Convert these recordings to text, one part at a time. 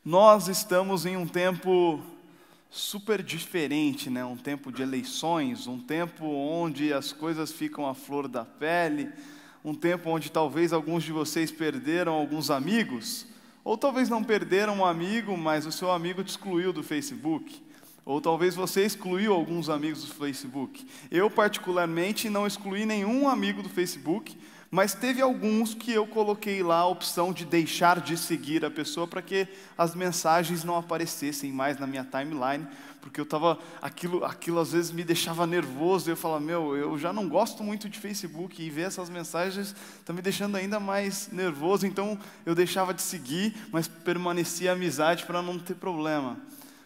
Nós estamos em um tempo super diferente, né? Um tempo de eleições, um tempo onde as coisas ficam à flor da pele, um tempo onde talvez alguns de vocês perderam alguns amigos, ou talvez não perderam um amigo, mas o seu amigo te excluiu do Facebook, ou talvez você excluiu alguns amigos do Facebook. Eu, particularmente, não excluí nenhum amigo do Facebook, mas teve alguns que eu coloquei lá a opção de deixar de seguir a pessoa para que as mensagens não aparecessem mais na minha timeline, porque aquilo às vezes me deixava nervoso, e eu falava, eu já não gosto muito de Facebook, e ver essas mensagens está me deixando ainda mais nervoso, então eu deixava de seguir, mas permanecia a amizade para não ter problema.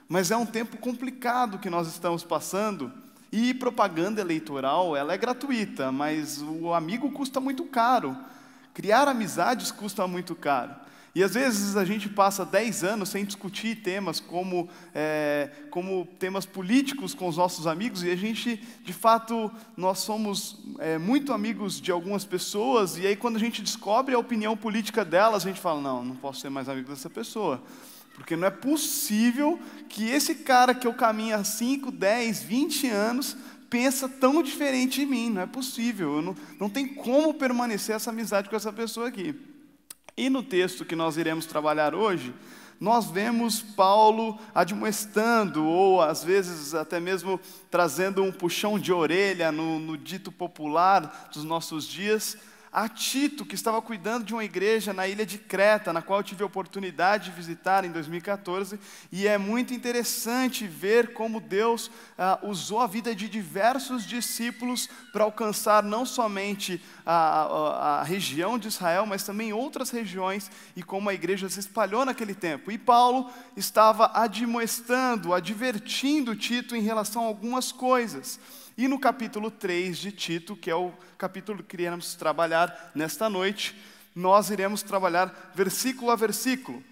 Mas é um tempo complicado que nós estamos passando, e propaganda eleitoral, ela é gratuita, mas o amigo custa muito caro. Criar amizades custa muito caro. E às vezes a gente passa 10 anos sem discutir temas como temas políticos com os nossos amigos, e a gente, de fato, nós somos muito amigos de algumas pessoas, e aí quando a gente descobre a opinião política delas, a gente fala, não posso ser mais amigo dessa pessoa. Porque não é possível que esse cara que eu caminho há 5, 10, 20 anos pensa tão diferente de mim. Não é possível. Não tem como permanecer essa amizade com essa pessoa aqui. E no texto que nós iremos trabalhar hoje, nós vemos Paulo admoestando, ou às vezes até mesmo trazendo um puxão de orelha no dito popular dos nossos dias, a Tito, que estava cuidando de uma igreja na ilha de Creta, na qual eu tive a oportunidade de visitar em 2014, e é muito interessante ver como Deus usou a vida de diversos discípulos para alcançar não somente a região de Israel, mas também outras regiões, e como a igreja se espalhou naquele tempo. E Paulo estava admoestando, advertindo Tito em relação a algumas coisas. E no capítulo 3 de Tito, que é o capítulo que iremos trabalhar nesta noite, nós iremos trabalhar versículo a versículo.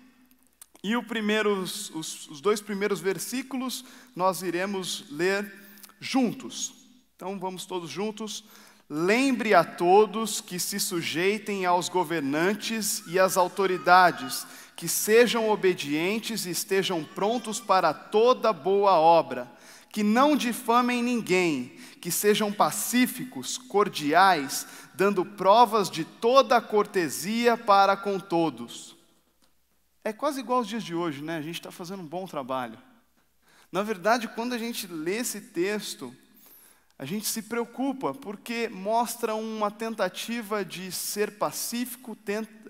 E os dois primeiros versículos nós iremos ler juntos. Então vamos todos juntos. Lembre a todos que se sujeitem aos governantes e às autoridades, que sejam obedientes e estejam prontos para toda boa obra. Que não difamem ninguém, que sejam pacíficos, cordiais, dando provas de toda a cortesia para com todos. É quase igual aos dias de hoje, né? A gente está fazendo um bom trabalho. Na verdade, quando a gente lê esse texto, a gente se preocupa, porque mostra uma tentativa de ser pacífico,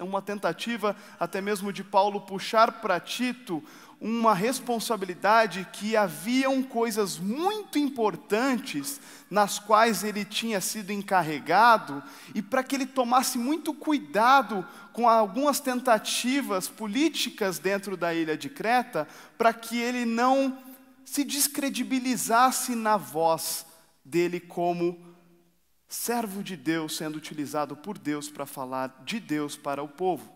uma tentativa até mesmo de Paulo puxar para Tito uma responsabilidade, que haviam coisas muito importantes nas quais ele tinha sido encarregado, e para que ele tomasse muito cuidado com algumas tentativas políticas dentro da ilha de Creta, para que ele não se descredibilizasse na voz dele como servo de Deus, sendo utilizado por Deus para falar de Deus para o povo.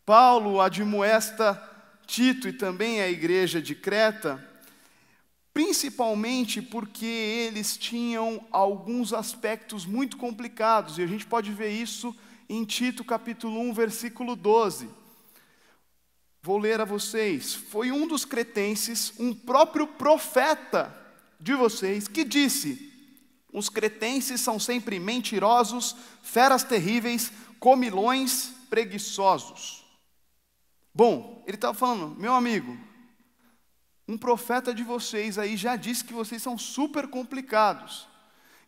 Paulo admoesta Tito e também a igreja de Creta, principalmente porque eles tinham alguns aspectos muito complicados, e a gente pode ver isso em Tito capítulo 1, versículo 12. Vou ler a vocês. Foi um dos cretenses, um próprio profeta de vocês, que disse: os cretenses são sempre mentirosos, feras terríveis, comilões, preguiçosos. Bom, ele estava falando, meu amigo, um profeta de vocês aí já disse que vocês são super complicados.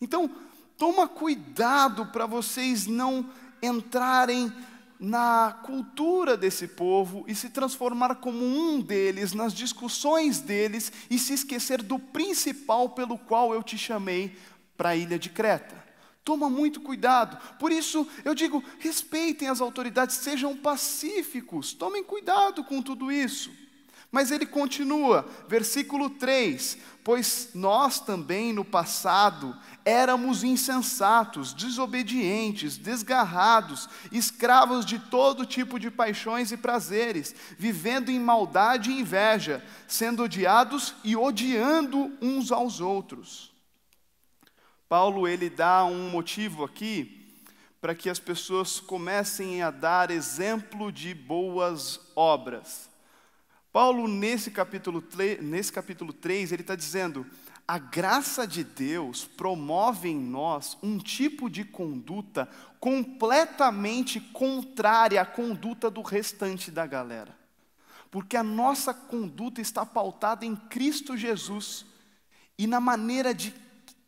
Então, toma cuidado para vocês não entrarem na cultura desse povo e se transformar como um deles, nas discussões deles, e se esquecer do principal pelo qual eu te chamei para a ilha de Creta. Toma muito cuidado. Por isso, eu digo, respeitem as autoridades, sejam pacíficos, tomem cuidado com tudo isso. Mas ele continua, versículo 3, pois nós também no passado éramos insensatos, desobedientes, desgarrados, escravos de todo tipo de paixões e prazeres, vivendo em maldade e inveja, sendo odiados e odiando uns aos outros. Paulo, ele dá um motivo aqui para que as pessoas comecem a dar exemplo de boas obras. Paulo, nesse capítulo 3, ele está dizendo: a graça de Deus promove em nós um tipo de conduta completamente contrária à conduta do restante da galera. Porque a nossa conduta está pautada em Cristo Jesus e na maneira de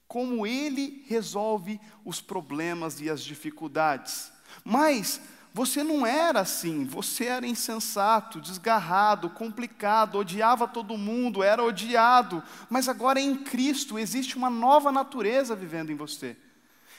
como Ele resolve os problemas e as dificuldades. Mas você não era assim, você era insensato, desgarrado, complicado, odiava todo mundo, era odiado. Mas agora em Cristo existe uma nova natureza vivendo em você.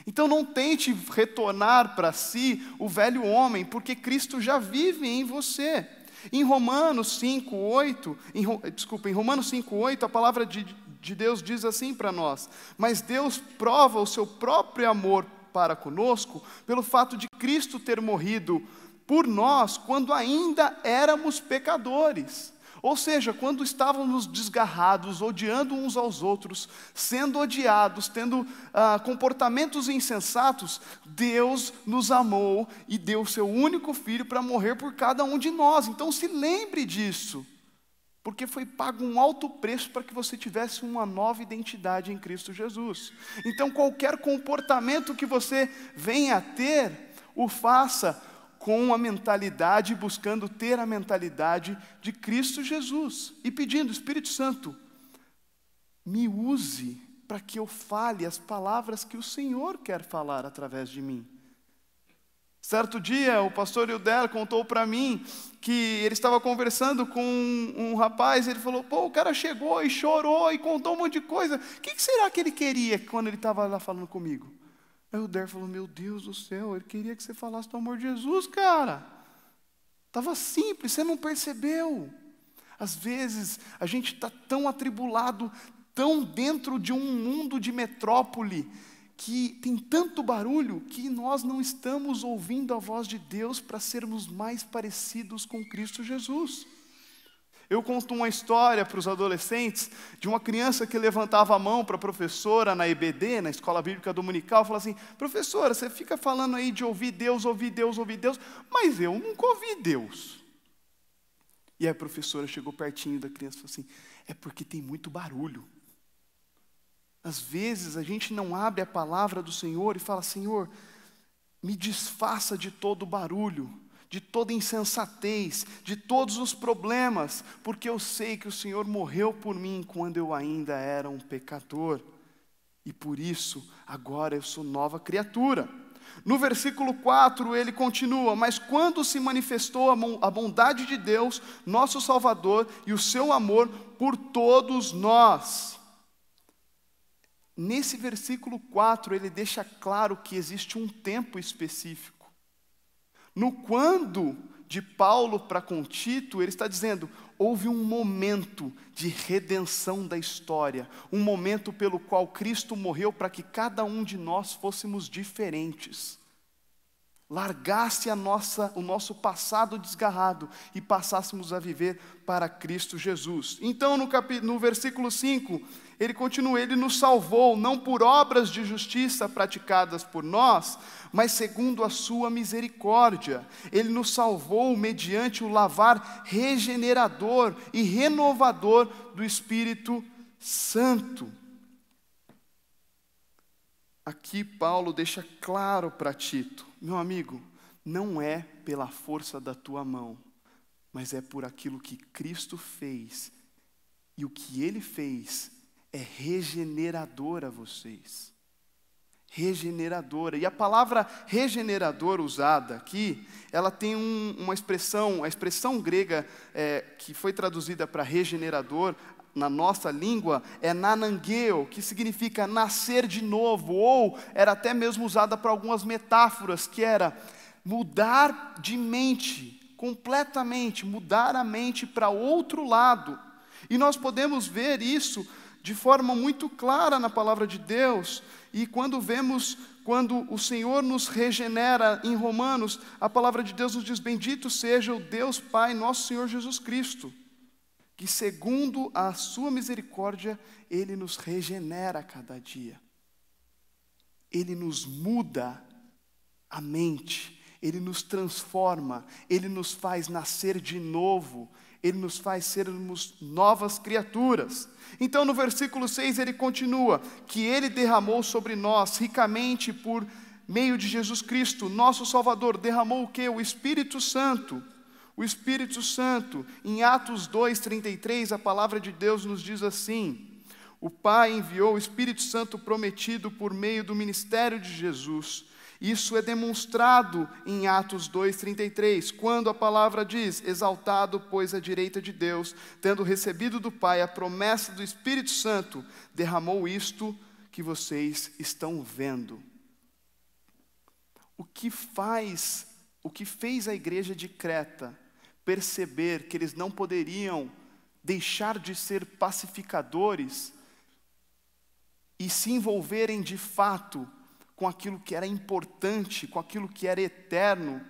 Então não tente retornar para si o velho homem, porque Cristo já vive em você. Em Romanos 5:8, em Romanos 5:8, a palavra de Deus diz assim para nós: mas Deus prova o seu próprio amor para conosco, pelo fato de Cristo ter morrido por nós, quando ainda éramos pecadores. Ou seja, quando estávamos desgarrados, odiando uns aos outros, sendo odiados, tendo comportamentos insensatos, Deus nos amou e deu o seu único Filho para morrer por cada um de nós. Então se lembre disso, porque foi pago um alto preço para que você tivesse uma nova identidade em Cristo Jesus. Então qualquer comportamento que você venha a ter, o faça com a mentalidade, buscando ter a mentalidade de Cristo Jesus. E pedindo: Espírito Santo, me use para que eu fale as palavras que o Senhor quer falar através de mim. Certo dia, o pastor Hilder contou para mim que ele estava conversando com um rapaz, ele falou: pô, o cara chegou e chorou e contou um monte de coisa. O que será que ele queria quando ele estava lá falando comigo? Aí o Hilder falou: meu Deus do céu, ele queria que você falasse do amor de Jesus, cara. Estava simples, você não percebeu. Às vezes a gente está tão atribulado, tão dentro de um mundo de metrópole, que tem tanto barulho, que nós não estamos ouvindo a voz de Deus para sermos mais parecidos com Cristo Jesus. Eu conto uma história para os adolescentes de uma criança que levantava a mão para a professora na EBD, na Escola Bíblica Dominical, e falava assim: professora, você fica falando aí de ouvir Deus, ouvir Deus, ouvir Deus, mas eu nunca ouvi Deus. E aí a professora chegou pertinho da criança e falou assim: é porque tem muito barulho. Às vezes a gente não abre a palavra do Senhor e fala: Senhor, me desfaça de todo o barulho, de toda insensatez, de todos os problemas, porque eu sei que o Senhor morreu por mim quando eu ainda era um pecador, e por isso agora eu sou nova criatura. No versículo 4 ele continua: mas quando se manifestou a bondade de Deus, nosso Salvador, e o seu amor por todos nós. Nesse versículo 4 ele deixa claro que existe um tempo específico. No quando de Paulo para com Tito, ele está dizendo: houve um momento de redenção da história, um momento pelo qual Cristo morreu para que cada um de nós fôssemos diferentes, largasse o nosso passado desgarrado e passássemos a viver para Cristo Jesus. Então no versículo 5, ele continua: ele nos salvou, não por obras de justiça praticadas por nós, mas segundo a sua misericórdia. Ele nos salvou mediante o lavar regenerador e renovador do Espírito Santo. Aqui Paulo deixa claro para Tito: meu amigo, não é pela força da tua mão, mas é por aquilo que Cristo fez, e o que Ele fez é regenerador a vocês. Regeneradora. E a palavra regenerador usada aqui, ela tem uma expressão, a expressão grega que foi traduzida para regenerador, na nossa língua, é nanangeo, que significa nascer de novo, ou era até mesmo usada para algumas metáforas, que era mudar de mente, completamente, mudar a mente para outro lado. E nós podemos ver isso de forma muito clara na palavra de Deus, e quando o Senhor nos regenera em Romanos, a palavra de Deus nos diz: bendito seja o Deus Pai, nosso Senhor Jesus Cristo, que segundo a sua misericórdia, Ele nos regenera a cada dia. Ele nos muda a mente, Ele nos transforma, Ele nos faz nascer de novo, Ele nos faz sermos novas criaturas. Então no versículo 6 ele continua, que Ele derramou sobre nós ricamente por meio de Jesus Cristo, nosso Salvador, derramou o quê? O Espírito Santo. O Espírito Santo, em Atos 2:33, a palavra de Deus nos diz assim: o Pai enviou o Espírito Santo prometido por meio do ministério de Jesus. Isso é demonstrado em Atos 2:33, quando a palavra diz: exaltado, pois, à direita de Deus, tendo recebido do Pai a promessa do Espírito Santo, derramou isto que vocês estão vendo. O que fez a igreja de Creta perceber que eles não poderiam deixar de ser pacificadores e se envolverem de fato com aquilo que era importante, com aquilo que era eterno,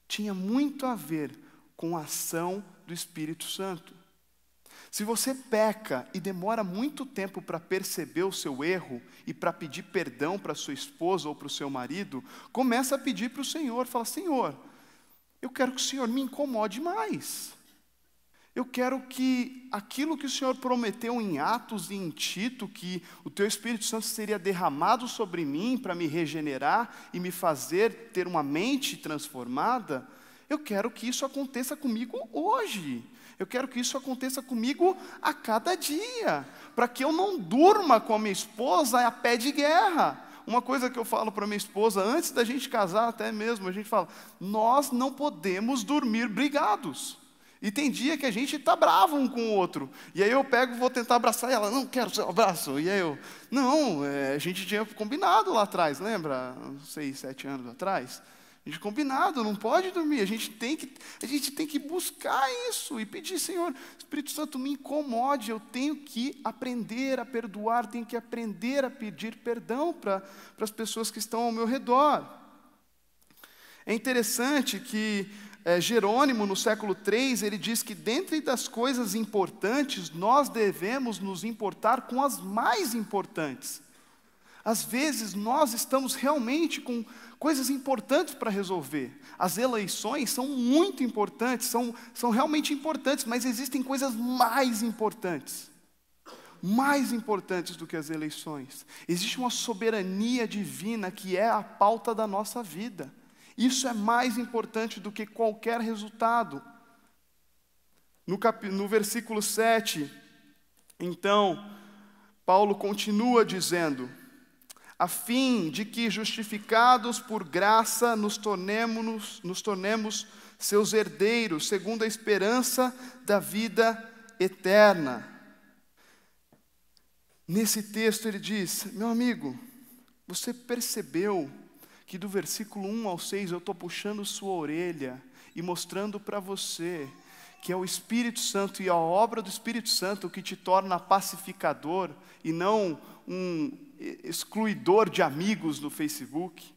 tinha muito a ver com a ação do Espírito Santo. Se você peca e demora muito tempo para perceber o seu erro e para pedir perdão para sua esposa ou para o seu marido, começa a pedir para o Senhor, fala: Senhor, eu quero que o Senhor me incomode mais. Eu quero que aquilo que o Senhor prometeu em Atos e em Tito, que o Teu Espírito Santo seria derramado sobre mim para me regenerar e me fazer ter uma mente transformada, eu quero que isso aconteça comigo hoje. Eu quero que isso aconteça comigo a cada dia, para que eu não durma com a minha esposa a pé de guerra. Uma coisa que eu falo para minha esposa, antes da gente casar até mesmo, a gente fala: nós não podemos dormir brigados. E tem dia que a gente está bravo um com o outro. E aí eu pego, vou tentar abraçar ela. Não quero seu abraço. E aí eu, não, a gente tinha combinado lá atrás, lembra? 6, 7 anos atrás. A gente combinado, não pode dormir. A gente tem que buscar isso e pedir: Senhor, Espírito Santo, me incomode. Eu tenho que aprender a perdoar, tenho que aprender a pedir perdão para as pessoas que estão ao meu redor. É interessante que Jerônimo, no século III, ele diz que dentre das coisas importantes, nós devemos nos importar com as mais importantes. Às vezes nós estamos realmente com coisas importantes para resolver. As eleições são muito importantes, são realmente importantes, mas existem coisas mais importantes do que as eleições. Existe uma soberania divina que é a pauta da nossa vida. Isso é mais importante do que qualquer resultado. No versículo 7, então, Paulo continua dizendo: a fim de que, justificados por graça, nos tornemos seus herdeiros, segundo a esperança da vida eterna. Nesse texto ele diz: meu amigo, você percebeu que do versículo 1 ao 6 eu estou puxando sua orelha e mostrando para você que é o Espírito Santo e a obra do Espírito Santo que te torna pacificador e não um excluidor de amigos no Facebook?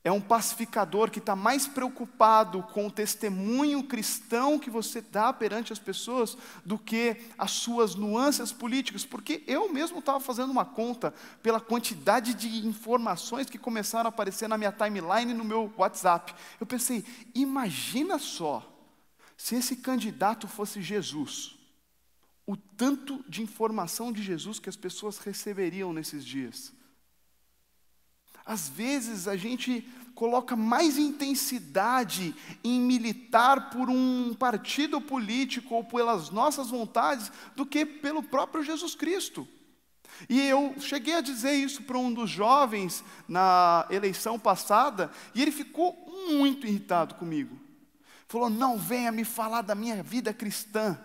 É um pacificador que está mais preocupado com o testemunho cristão que você dá perante as pessoas do que as suas nuances políticas. Porque eu mesmo estava fazendo uma conta pela quantidade de informações que começaram a aparecer na minha timeline e no meu WhatsApp. Eu pensei: imagina só, se esse candidato fosse Jesus, o tanto de informação de Jesus que as pessoas receberiam nesses dias. Às vezes a gente coloca mais intensidade em militar por um partido político ou pelas nossas vontades do que pelo próprio Jesus Cristo. E eu cheguei a dizer isso para um dos jovens na eleição passada, e ele ficou muito irritado comigo. Falou: não venha me falar da minha vida cristã.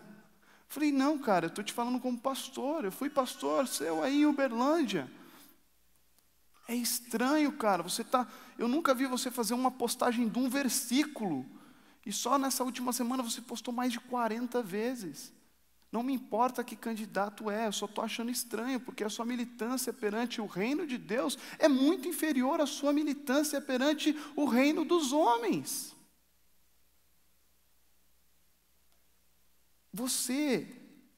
Falei: não, cara, eu estou te falando como pastor, eu fui pastor seu aí em Uberlândia. É estranho, cara, eu nunca vi você fazer uma postagem de um versículo, e só nessa última semana você postou mais de 40 vezes. Não me importa que candidato eu só estou achando estranho, porque a sua militância perante o reino de Deus é muito inferior à sua militância perante o reino dos homens. Você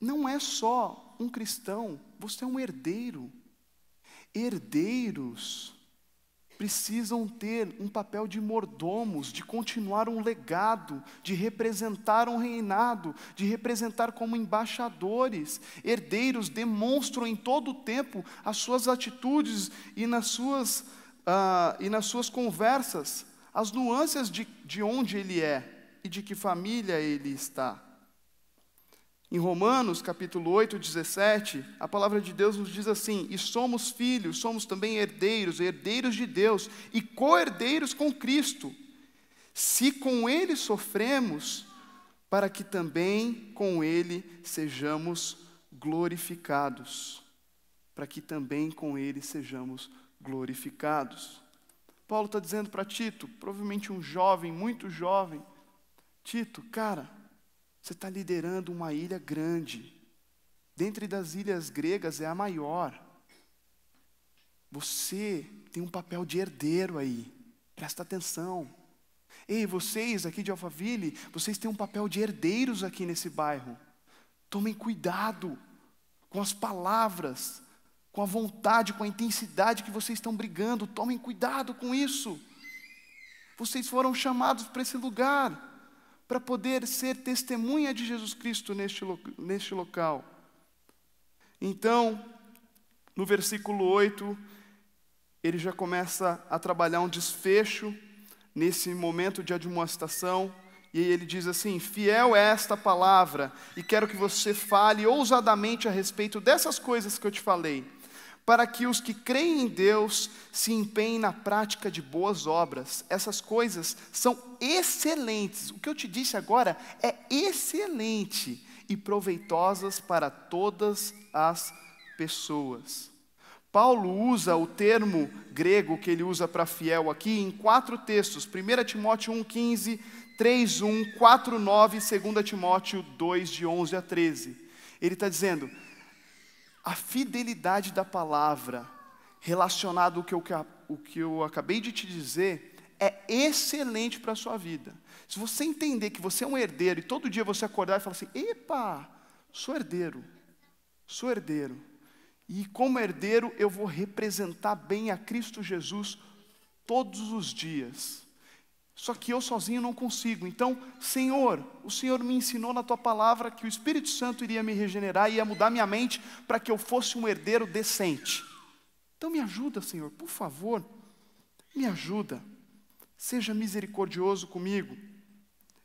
não é só um cristão, você é um herdeiro. Herdeiros precisam ter um papel de mordomos, de continuar um legado, de representar um reinado, de representar como embaixadores. Herdeiros demonstram em todo o tempo as suas atitudes e nas suas conversas, as nuances de onde ele é e de que família ele está. Em Romanos, capítulo 8, 17, a palavra de Deus nos diz assim: e somos filhos, somos também herdeiros, herdeiros de Deus e co-herdeiros com Cristo, se com Ele sofremos, para que também com Ele sejamos glorificados. Para que também com Ele sejamos glorificados. Paulo está dizendo para Tito, provavelmente um jovem, muito jovem: Tito, cara, você está liderando uma ilha grande. Dentre das ilhas gregas é a maior. Você tem um papel de herdeiro aí. Presta atenção. Ei, vocês aqui de Alphaville, vocês têm um papel de herdeiros aqui nesse bairro. Tomem cuidado com as palavras, com a vontade, com a intensidade que vocês estão brigando. Tomem cuidado com isso. Vocês foram chamados para esse lugar, para poder ser testemunha de Jesus Cristo neste local. Então, no versículo 8, ele já começa a trabalhar um desfecho nesse momento de admoestação, e aí ele diz assim: fiel é esta palavra, e quero que você fale ousadamente a respeito dessas coisas que eu te falei, para que os que creem em Deus se empenhem na prática de boas obras. Essas coisas são excelentes. O que eu te disse agora é excelente e proveitosas para todas as pessoas. Paulo usa o termo grego que ele usa para fiel aqui em 4 textos: 1 Timóteo 1,15, 3,1, 4,9 e 2 Timóteo 2, de 11 a 13. Ele está dizendo: a fidelidade da palavra, relacionado ao que eu acabei de te dizer, é excelente para a sua vida. Se você entender que você é um herdeiro, e todo dia você acordar e falar assim: epa, sou herdeiro, e como herdeiro eu vou representar bem a Cristo Jesus todos os dias. Só que eu sozinho não consigo. Então, Senhor, o Senhor me ensinou na Tua palavra que o Espírito Santo iria me regenerar, ia mudar minha mente para que eu fosse um herdeiro decente. Então me ajuda, Senhor, por favor, me ajuda. Seja misericordioso comigo.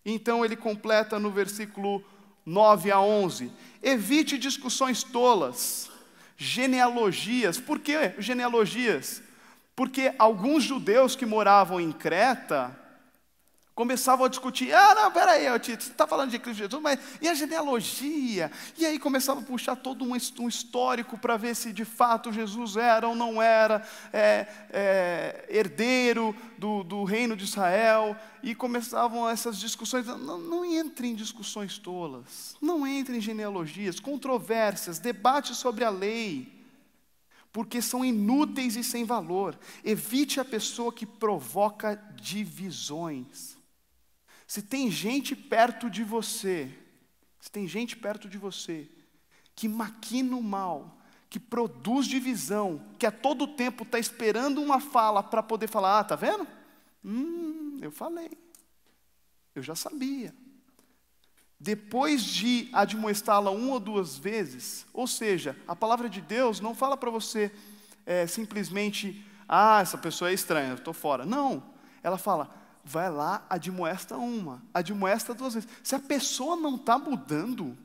Então ele completa no versículo 9 a 11. Evite discussões tolas, genealogias. Por que genealogias? Porque alguns judeus que moravam em Creta começavam a discutir: não, peraí, Tito, você está falando de Cristo Jesus, mas e a genealogia? E aí começavam a puxar todo um histórico para ver se de fato Jesus era ou não era herdeiro do reino de Israel, e começavam essas discussões. Não entre em discussões tolas, não entre em genealogias, controvérsias, debates sobre a lei, porque são inúteis e sem valor. Evite a pessoa que provoca divisões. Se tem gente perto de você, que maquina o mal, que produz divisão, que a todo tempo está esperando uma fala para poder falar: tá vendo? Eu falei, eu já sabia. Depois de admoestá-la 1 ou 2 vezes, ou seja, a palavra de Deus não fala para você simplesmente: essa pessoa é estranha, eu estou fora. Não, ela fala: vai lá, admoesta 1, admoesta 2 vezes. Se a pessoa não está mudando,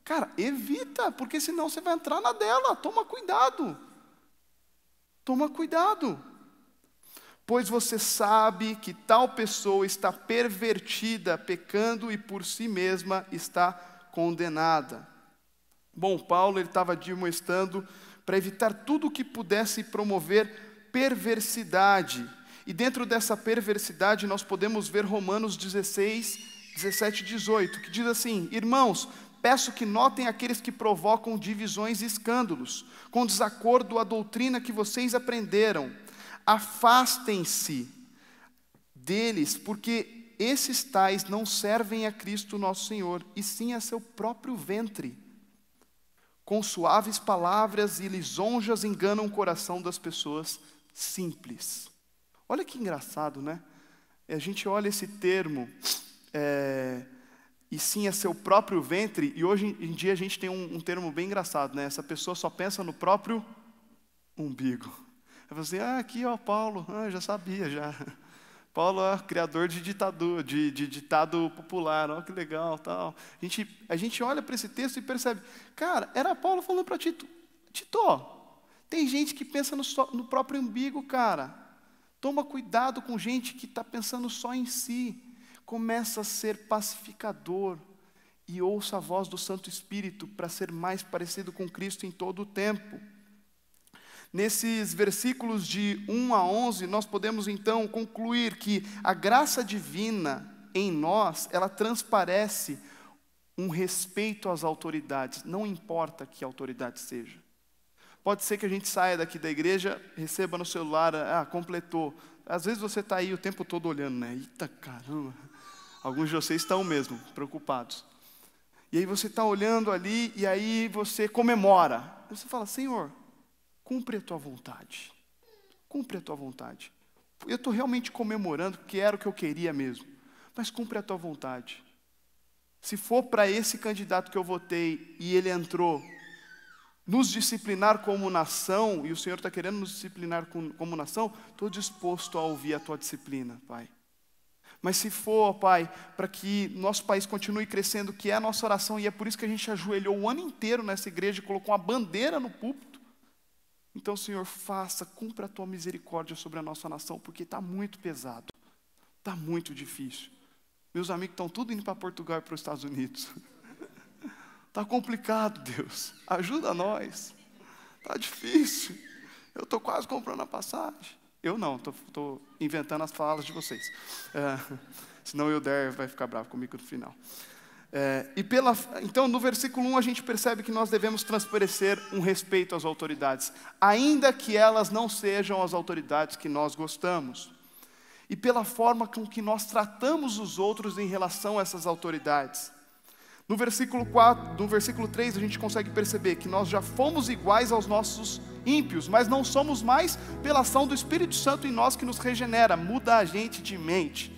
cara, evita, porque senão você vai entrar na dela. Toma cuidado. Pois você sabe que tal pessoa está pervertida, pecando, e por si mesma está condenada. Bom, Paulo estava admoestando para evitar tudo que pudesse promover perversidade. E dentro dessa perversidade nós podemos ver Romanos 16, 17 e 18, que diz assim: irmãos, peço que notem aqueles que provocam divisões e escândalos, com desacordo à doutrina que vocês aprenderam. Afastem-se deles, porque esses tais não servem a Cristo nosso Senhor, e sim a seu próprio ventre. Com suaves palavras e lisonjas enganam o coração das pessoas simples. Olha que engraçado, né? A gente olha esse termo, e sim é seu próprio ventre, e hoje em dia a gente tem um termo bem engraçado, né? Essa pessoa só pensa no próprio umbigo. Eu falo assim, aqui ó, Paulo, já sabia já. Paulo é criador de ditado popular, ó que legal, tal. A gente olha para esse texto e percebe, cara, era Paulo falando para Tito, tem gente que pensa no próprio umbigo, cara. Toma cuidado com gente que está pensando só em si. Começa a ser pacificador e ouça a voz do Santo Espírito para ser mais parecido com Cristo em todo o tempo. Nesses versículos de 1 a 11, nós podemos então concluir que a graça divina em nós, ela transparece um respeito às autoridades, não importa que autoridade seja. Pode ser que a gente saia daqui da igreja, receba no celular, completou. Às vezes você está aí o tempo todo olhando, né? Eita caramba, alguns de vocês estão mesmo preocupados. E aí você está olhando ali, e aí você comemora. Você fala, Senhor, cumpre a tua vontade. Cumpre a tua vontade. Eu estou realmente comemorando, porque era o que eu queria mesmo. Mas cumpre a tua vontade. Se for para esse candidato que eu votei, e ele entrou, nos disciplinar como nação, e o Senhor está querendo nos disciplinar como nação, estou disposto a ouvir a tua disciplina, Pai. Mas se for, Pai, para que nosso país continue crescendo, que é a nossa oração, e é por isso que a gente ajoelhou o ano inteiro nessa igreja e colocou uma bandeira no púlpito, então, Senhor, cumpra a tua misericórdia sobre a nossa nação, porque está muito pesado, está muito difícil. Meus amigos estão tudo indo para Portugal e para os Estados Unidos. Está complicado, Deus. Ajuda nós. Está difícil. Eu estou quase comprando a passagem. Eu não, estou inventando as falas de vocês. Senão o Euder vai ficar bravo comigo no final. Então, no versículo 1, a gente percebe que nós devemos transparecer um respeito às autoridades, ainda que elas não sejam as autoridades que nós gostamos. E pela forma com que nós tratamos os outros em relação a essas autoridades. No versículo 3, a gente consegue perceber que nós já fomos iguais aos nossos ímpios, mas não somos mais pela ação do Espírito Santo em nós que nos regenera, muda a gente de mente.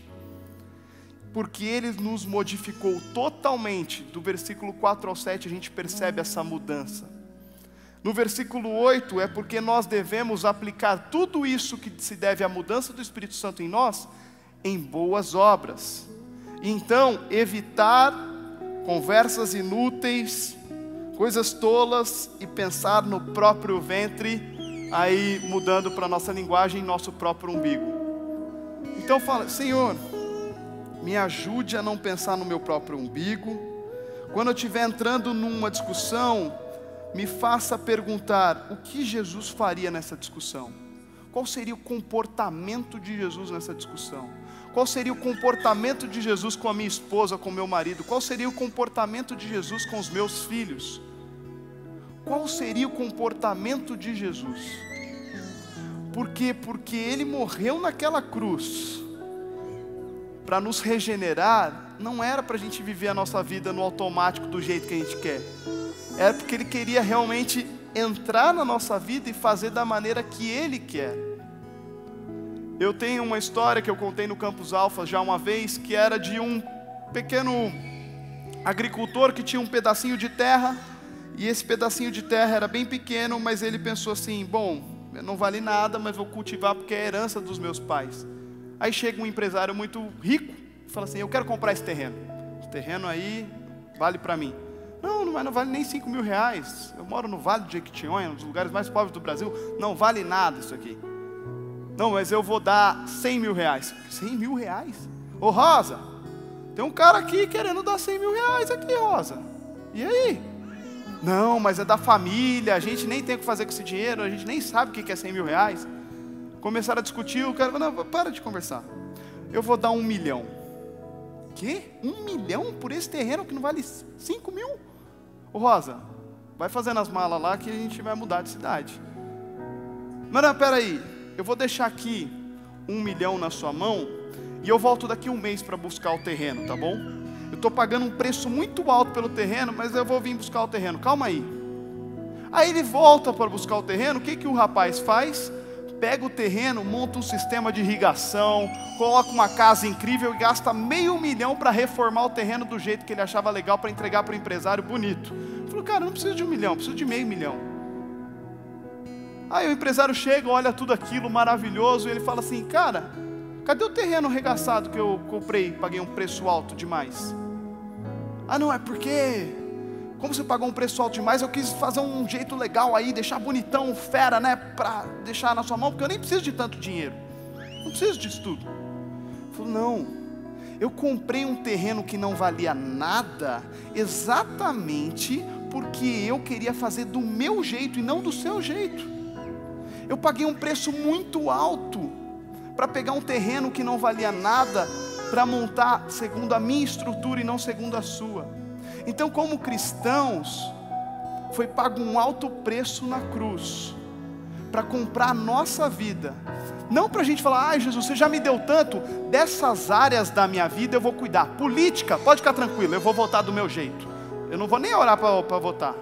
Porque Ele nos modificou totalmente. Do versículo 4 ao 7 a gente percebe essa mudança. No versículo 8 é porque nós devemos aplicar tudo isso que se deve à mudança do Espírito Santo em nós, em boas obras. Então, evitar conversas inúteis, coisas tolas e pensar no próprio ventre, aí mudando para a nossa linguagem, nosso próprio umbigo. Então fala, Senhor, me ajude a não pensar no meu próprio umbigo. Quando eu estiver entrando numa discussão, me faça perguntar, o que Jesus faria nessa discussão? Qual seria o comportamento de Jesus nessa discussão? Qual seria o comportamento de Jesus com a minha esposa, com o meu marido? Qual seria o comportamento de Jesus com os meus filhos? Qual seria o comportamento de Jesus? Por quê? Porque Ele morreu naquela cruz para nos regenerar. Não era para a gente viver a nossa vida no automático do jeito que a gente quer. Era porque Ele queria realmente entrar na nossa vida e fazer da maneira que Ele quer. Eu tenho uma história que eu contei no Campus Alfa já uma vez, que era de um pequeno agricultor que tinha um pedacinho de terra, e esse pedacinho de terra era bem pequeno, mas ele pensou assim, bom, não vale nada, mas vou cultivar porque é a herança dos meus pais. Aí chega um empresário muito rico e fala assim, eu quero comprar esse terreno. Esse terreno aí vale para mim. Não vale nem 5 mil reais. Eu moro no Vale de Jequitinhonha, um dos lugares mais pobres do Brasil. Não vale nada isso aqui. Não, mas eu vou dar 100 mil reais. 100 mil reais? Ô Rosa, tem um cara aqui querendo dar 100 mil reais aqui, Rosa. E aí? Não, mas é da família, a gente nem tem o que fazer com esse dinheiro, a gente nem sabe o que é 100 mil reais. Começaram a discutir, o cara falou, não, para de conversar. Eu vou dar 1 milhão. Quê? 1 milhão por esse terreno que não vale 5 mil? Ô Rosa, vai fazendo as malas lá que a gente vai mudar de cidade. Mas não, peraí, eu vou deixar aqui 1 milhão na sua mão e eu volto daqui 1 mês para buscar o terreno, tá bom? Eu estou pagando um preço muito alto pelo terreno, mas eu vou vir buscar o terreno, calma aí. Aí ele volta para buscar o terreno, o que o rapaz faz? pega o terreno, monta um sistema de irrigação, coloca uma casa incrível e gasta R$500 mil para reformar o terreno do jeito que ele achava legal para entregar para o empresário bonito. Falou, cara, não preciso de R$1 milhão, preciso de R$500 mil. Aí o empresário chega, olha tudo aquilo maravilhoso e ele fala assim, cara, cadê o terreno arregaçado que eu comprei, paguei um preço alto demais? Ah não, é porque, como você pagou um preço alto demais, eu quis fazer um jeito legal aí, deixar bonitão, fera, né, para deixar na sua mão, porque eu nem preciso de tanto dinheiro, não preciso disso tudo. Ele falou, não, eu comprei um terreno que não valia nada, exatamente porque eu queria fazer do meu jeito e não do seu jeito. Eu paguei um preço muito alto para pegar um terreno que não valia nada, para montar segundo a minha estrutura e não segundo a sua. Então, como cristãos, foi pago um alto preço na cruz, para comprar a nossa vida. Não para a gente falar, ai Jesus, você já me deu tanto, dessas áreas da minha vida eu vou cuidar. Política, pode ficar tranquilo, eu vou votar do meu jeito. Eu não vou nem orar para votar.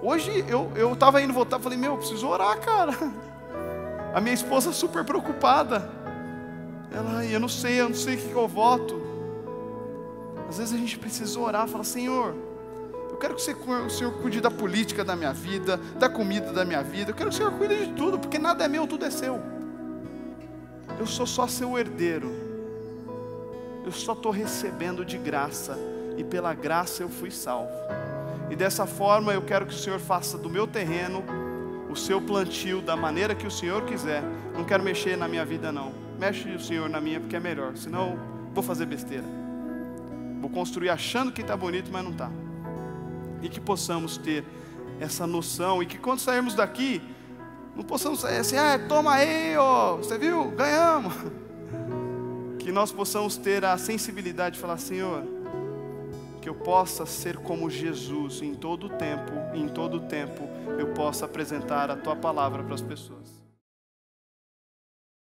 Hoje eu estava indo votar, falei, meu, eu preciso orar, cara. A minha esposa super preocupada. Ela, eu não sei o que eu voto. Às vezes a gente precisa orar, falar, Senhor, eu quero que o Senhor cuide da política da minha vida, da comida da minha vida. Eu quero que o Senhor cuide de tudo, porque nada é meu, tudo é seu. Eu sou só seu herdeiro. Eu só estou recebendo de graça, e pela graça eu fui salvo. E dessa forma eu quero que o Senhor faça do meu terreno o seu plantio da maneira que o Senhor quiser. Não quero mexer na minha vida não. Mexe o Senhor na minha porque é melhor, senão vou fazer besteira. Vou construir achando que está bonito, mas não está. E que possamos ter essa noção, e que quando sairmos daqui, não possamos sair assim, toma aí, ó, você viu, ganhamos. Que nós possamos ter a sensibilidade de falar, Senhor, que eu possa ser como Jesus em todo o tempo, e em todo o tempo eu possa apresentar a Tua palavra para as pessoas.